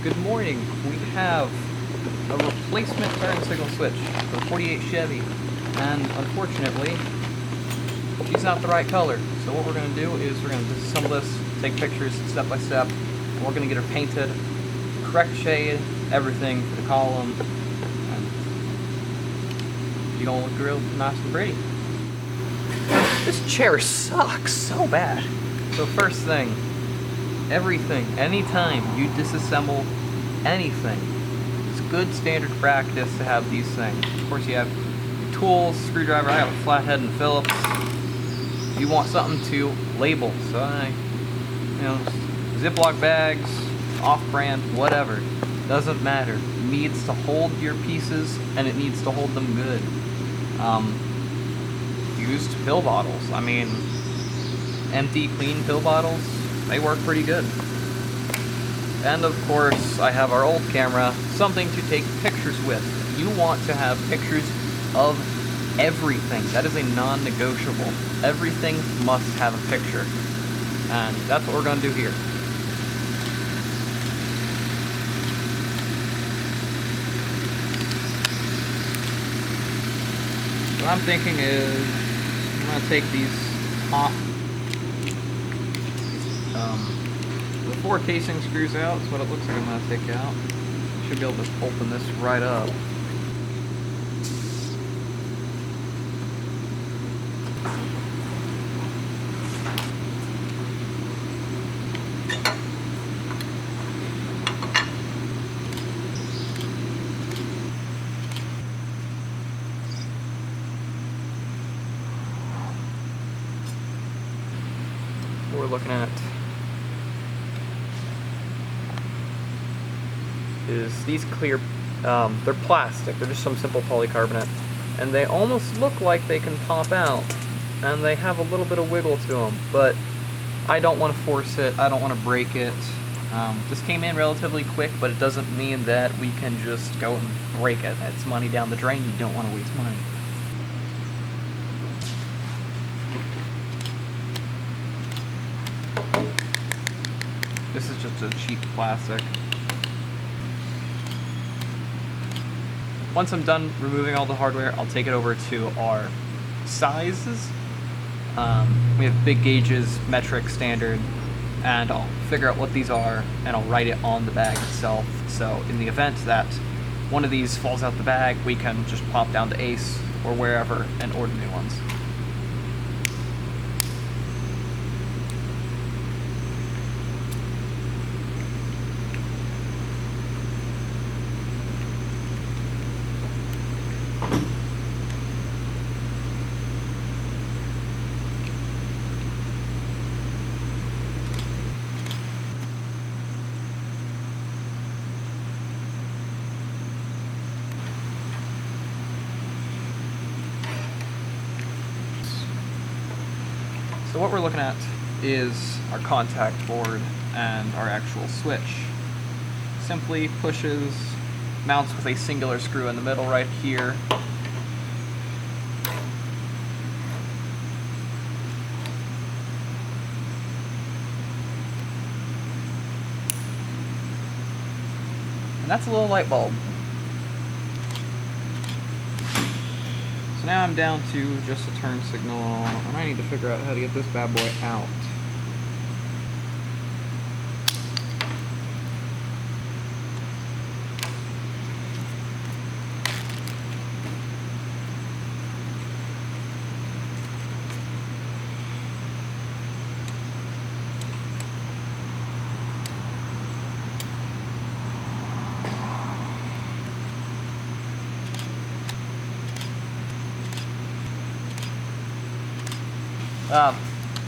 Good morning. We have a replacement turn signal switch for the 48 Chevy, and unfortunately, she's not the right color. So what we're going to do is we're going to disassemble this, take pictures step by step, and we're going to get her painted, correct shade, everything for the column, and she's going to look real nice and pretty. This chair sucks so bad. So first thing, everything, anytime you disassemble anything, it's good standard practice to have these things. Of course, you have your tools, screwdriver. I have a flathead and Phillips. You want something to label, so Ziploc bags, off-brand, whatever, doesn't matter. It needs to hold your pieces, and it needs to hold them good. Used pill bottles. I mean, empty, clean pill bottles, they work pretty good. And of course, I have our old camera, something to take pictures with. You want to have pictures of everything. That is a non-negotiable. Everything must have a picture. And that's what we're going to do here. What I'm thinking is, I'm going to take these top, the 4 casing screws out. That's what it looks like I'm going to take out. Should be able to open this right up. What we're looking at is these clear, they're plastic, they're just some simple polycarbonate, and they almost look like they can pop out, and they have a little bit of wiggle to them, but I don't want to force it, I don't want to break it. This came in relatively quick, but it doesn't mean that we can just go and break it. It's money down the drain, you don't want to waste money. This is just a cheap plastic. Once I'm done removing all the hardware, I'll take it over to our sizes. We have big gauges, metric, standard, and I'll figure out what these are, and I'll write it on the bag itself. So in the event that one of these falls out the bag, we can just pop down to Ace or wherever and order new ones. So what we're looking at is our contact board and our actual switch. Simply pushes, mounts with a singular screw in the middle right here. And that's a little light bulb. So now I'm down to just a turn signal, and I need to figure out how to get this bad boy out.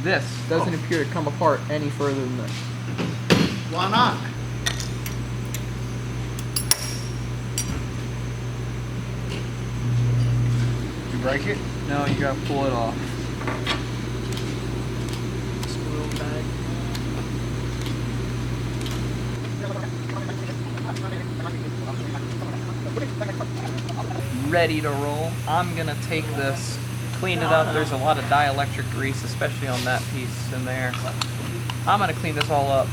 This doesn't appear to come apart any further than this. Why not? You break it? No, you gotta pull it off. Ready to roll. I'm gonna take this, clean it up. There's a lot of dielectric grease, especially on that piece in there. I'm gonna clean this all up.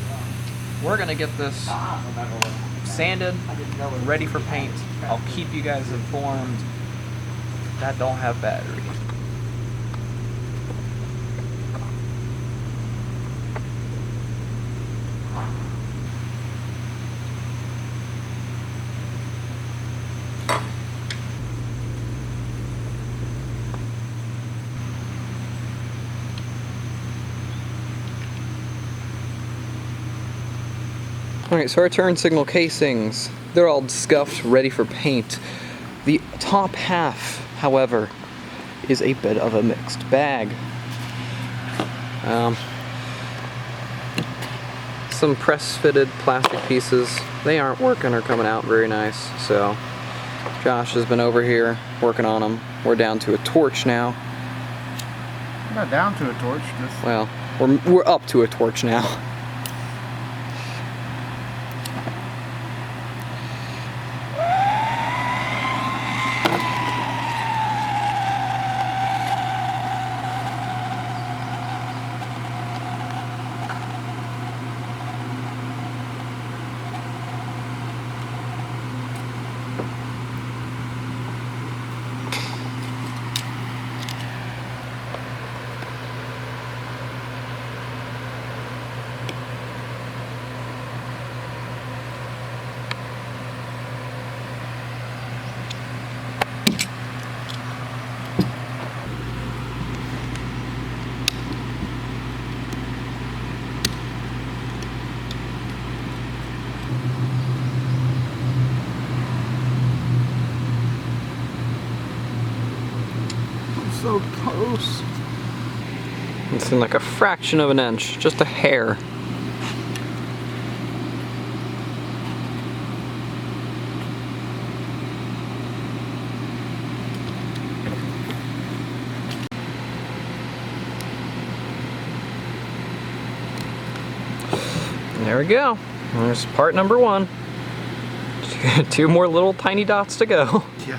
We're gonna get this sanded and ready for paint. I'll keep you guys informed. That don't have battery. Alright, so our turn signal casings, they're all scuffed, ready for paint. The top half, however, is a bit of a mixed bag. Some press-fitted plastic pieces, they aren't working or coming out very nice, so Josh has been over here working on them. We're down to a torch now. We're not down to a torch, just... Well, we're up to a torch now. So close. It's in like a fraction of an inch, just a hair. There we go. There's part number one. Two more little tiny dots to go. Yeah.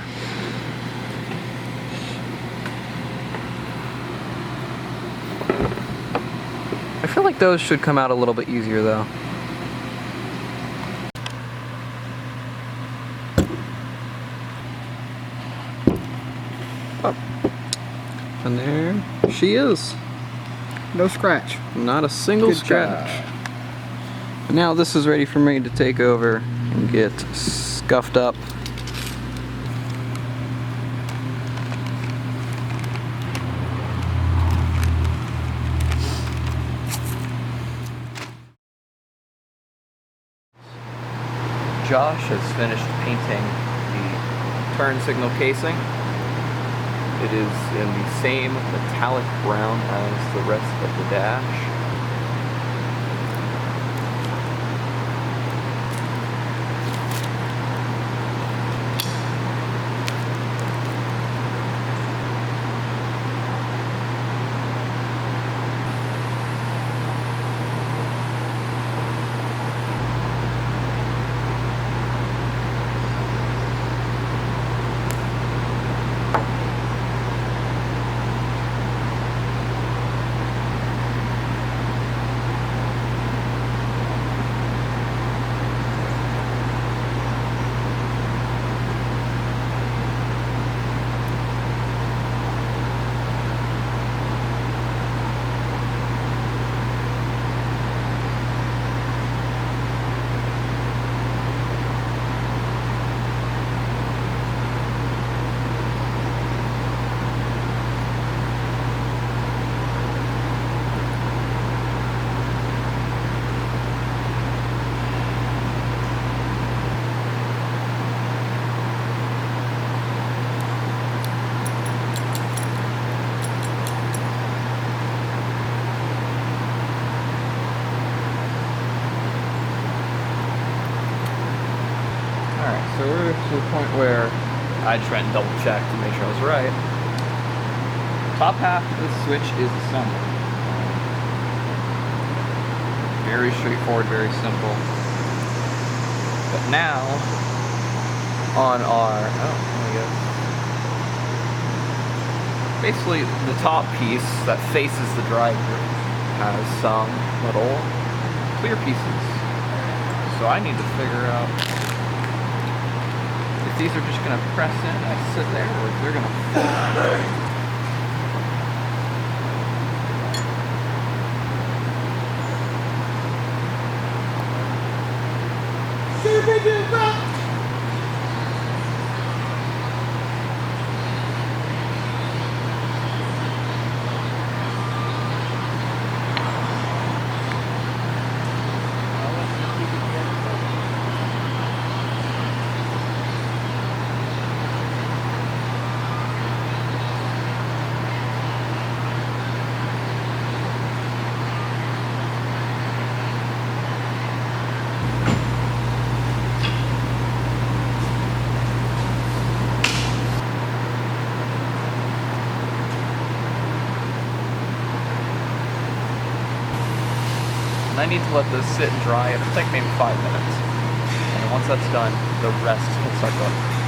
I feel like those should come out a little bit easier though. Oh. And there she is. No scratch. Not a single Good scratch. job. And now this is ready for me to take over and get scuffed up. Josh has finished painting the turn signal casing. It is in the same metallic brown as the rest of the dash. So we're to the point where I just went and double checked to make sure I was right. Top half of the switch is assembled. Very straightforward, very simple. But now, on our, basically the top piece that faces the driver has some little clear pieces. So I need to figure out these are just going to press in and sit there, or they're going to fall. I need to let this sit and dry. It'll take maybe 5 minutes. And once that's done, the rest can start going.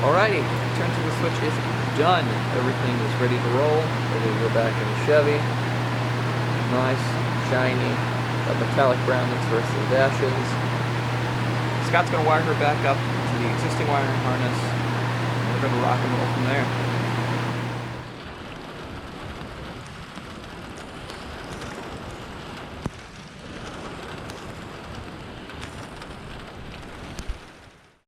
Alrighty, turn to the switch is done. Everything is ready to roll. Ready to go back in the Chevy. Nice, shiny, that metallic brown that's the rest of the dashes. Scott's going to wire her back up to the existing wiring harness. And we're going to rock and roll from there.